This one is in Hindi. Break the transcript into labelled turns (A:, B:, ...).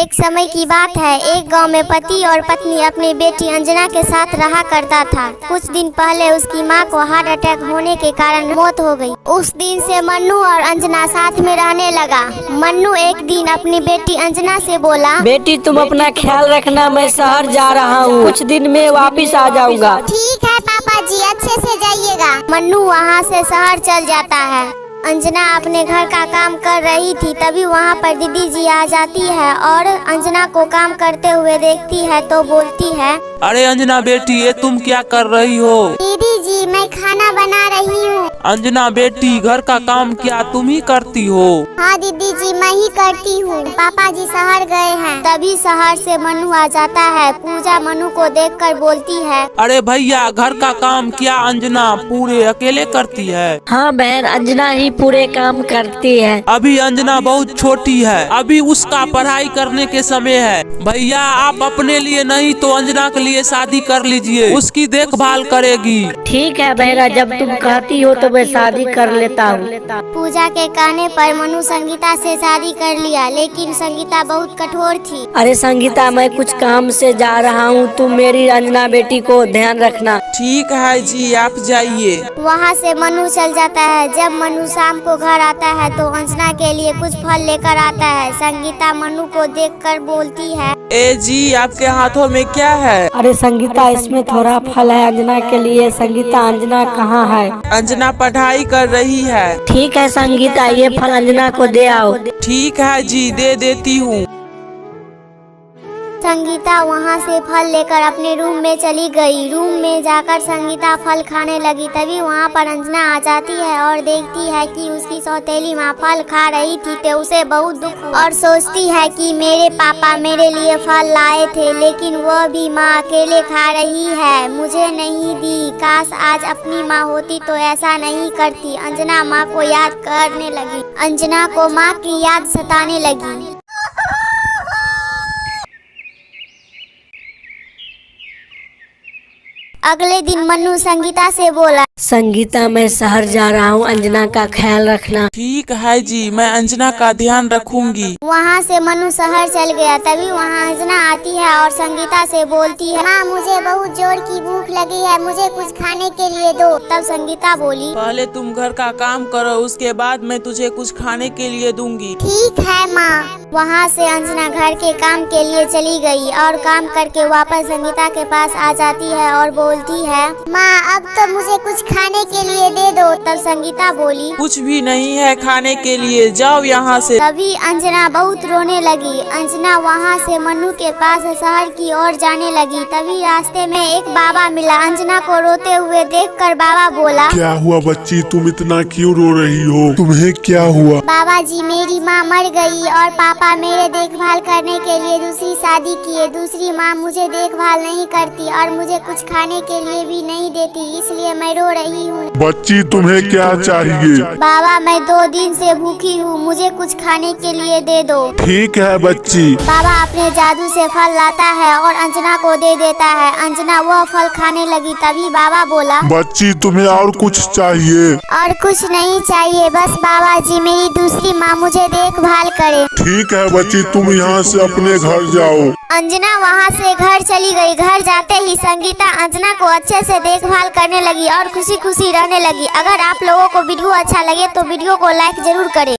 A: एक समय की बात है, एक गांव में पति और पत्नी अपनी बेटी अंजना के साथ रहा करता था। कुछ दिन पहले उसकी मां को हार्ट अटैक होने के कारण मौत हो गई। उस दिन से मन्नू और अंजना साथ में रहने लगा। मन्नू एक दिन अपनी बेटी अंजना से बोला,
B: बेटी तुम अपना ख्याल रखना, मैं शहर जा रहा हूँ, कुछ दिन में वापिस आ जाऊंगा।
A: ठीक है पापा जी, अच्छे से जाइएगा। मन्नू वहाँ से शहर चल जाता है। अंजना अपने घर का काम कर रही थी, तभी वहाँ पर दीदी जी आ जाती है और अंजना को काम करते हुए देखती है तो बोलती है,
C: अरे अंजना बेटी, ये तुम क्या कर रही हो?
A: दीदी जी मैं खाना बना रही हूँ।
C: अंजना बेटी, घर का काम क्या तुम ही करती हो?
A: हाँ दीदी जी मैं ही करती हूँ, पापा जी शहर गए हैं। तभी शहर से मन्नू आ जाता है। पूजा मन्नू को देखकर बोलती है,
C: अरे भैया, घर का काम क्या अंजना पूरे अकेले करती है?
B: हाँ बहन, अंजना ही पूरे काम करती है।
C: अभी अंजना बहुत छोटी है, अभी उसका पढ़ाई करने के समय है। भैया आप अपने लिए नहीं तो अंजना के लिए शादी कर लीजिए, उसकी देखभाल करेगी।
B: ठीक है बहरा, जब तुम कहती हो तो मैं शादी कर लेता हूँ।
A: पूजा के कहने पर मन्नू संगीता से शादी कर लिया, लेकिन संगीता बहुत कठोर थी।
B: अरे संगीता, मैं कुछ काम से जा रहा हूँ, तुम मेरी अंजना बेटी को ध्यान रखना।
C: ठीक है जी, आप जाइए।
A: वहाँ से मन्नू चल जाता है। जब मन्नू शाम को घर आता है तो अंजना के लिए कुछ फल लेकर आता है। संगीता मन्नू को देखकर बोलती है,
C: ए जी, आपके हाथों में क्या है?
B: अरे संगीता, इसमें थोड़ा फल है अंजना के लिए। संगीता, अंजना कहाँ है?
C: अंजना पढ़ाई कर रही है।
B: ठीक है संगीता, ये फल अंजना को दे आओ।
C: ठीक है जी, दे देती हूँ।
A: संगीता वहाँ से फल लेकर अपने रूम में चली गई। रूम में जाकर संगीता फल खाने लगी। तभी वहाँ पर अंजना आ जाती है और देखती है कि उसकी सौतेली माँ फल खा रही थी तो उसे बहुत दुख हुआ और सोचती है कि मेरे पापा मेरे लिए फल लाए थे, लेकिन वह भी माँ अकेले खा रही है, मुझे नहीं दी। काश आज अपनी माँ होती तो ऐसा नहीं करती। अंजना माँ को याद करने लगी। अंजना को माँ की याद सताने लगी। अगले दिन मन्नू संगीता से बोला,
B: संगीता मैं शहर जा रहा हूँ, अंजना का ख्याल रखना।
C: ठीक है जी, मैं अंजना का ध्यान रखूंगी।
A: वहाँ से मन्नू शहर चल गया। तभी वहाँ अंजना आती है और संगीता से बोलती है, माँ मुझे बहुत जोर की भूख लगी है, मुझे कुछ खाने के लिए दो। तब संगीता बोली,
C: पहले तुम घर का काम करो, उसके बाद मैं तुझे कुछ खाने के लिए दूंगी।
A: ठीक है माँ। वहाँ से अंजना घर के काम के लिए चली गई और काम करके वापस संगीता के पास आ जाती है और बोलती है, माँ अब तो मुझे कुछ खाने के लिए दे दो। तब संगीता बोली,
C: कुछ भी नहीं है खाने के लिए, जाओ यहाँ से।
A: तभी अंजना बहुत रोने लगी। अंजना वहाँ से मन्नू के पास शहर की ओर जाने लगी। तभी रास्ते में एक बाबा मिला। अंजना को रोते हुए देखकर बाबा बोला,
D: क्या हुआ बच्ची, तुम इतना क्यों रो रही हो? तुम्हें क्या हुआ?
A: बाबा जी मेरी माँ मर गई और पापा मेरे देखभाल करने के लिए दूसरी शादी किए। दूसरी माँ मुझे देखभाल नहीं करती और मुझे कुछ खाने के लिए भी नहीं देती, इसलिए मैं रो रही हूँ।
D: बच्ची तुम्हें क्या चाहिए?
A: बाबा मैं 2 दिन से भूखी हूँ, मुझे कुछ खाने के लिए दे दो।
D: ठीक है बच्ची।
A: बाबा अपने जादू से फल लाता है और अंजना को दे देता है। अंजना वह फल खाने लगी। तभी बाबा बोला,
D: बच्ची तुम्हें और कुछ चाहिए?
A: और कुछ नहीं चाहिए, बस बाबा जी मेरी दूसरी माँ मुझे देखभाल करे।
D: ठीक है बच्ची, तुम यहाँ से अपने घर जाओ।
A: अंजना वहाँ से घर चली गई। घर जाते ही संगीता अंजना को अच्छे से देखभाल करने लगी और खुशी खुशी रहने लगी। अगर आप लोगों को वीडियो अच्छा लगे तो वीडियो को लाइक जरूर करें।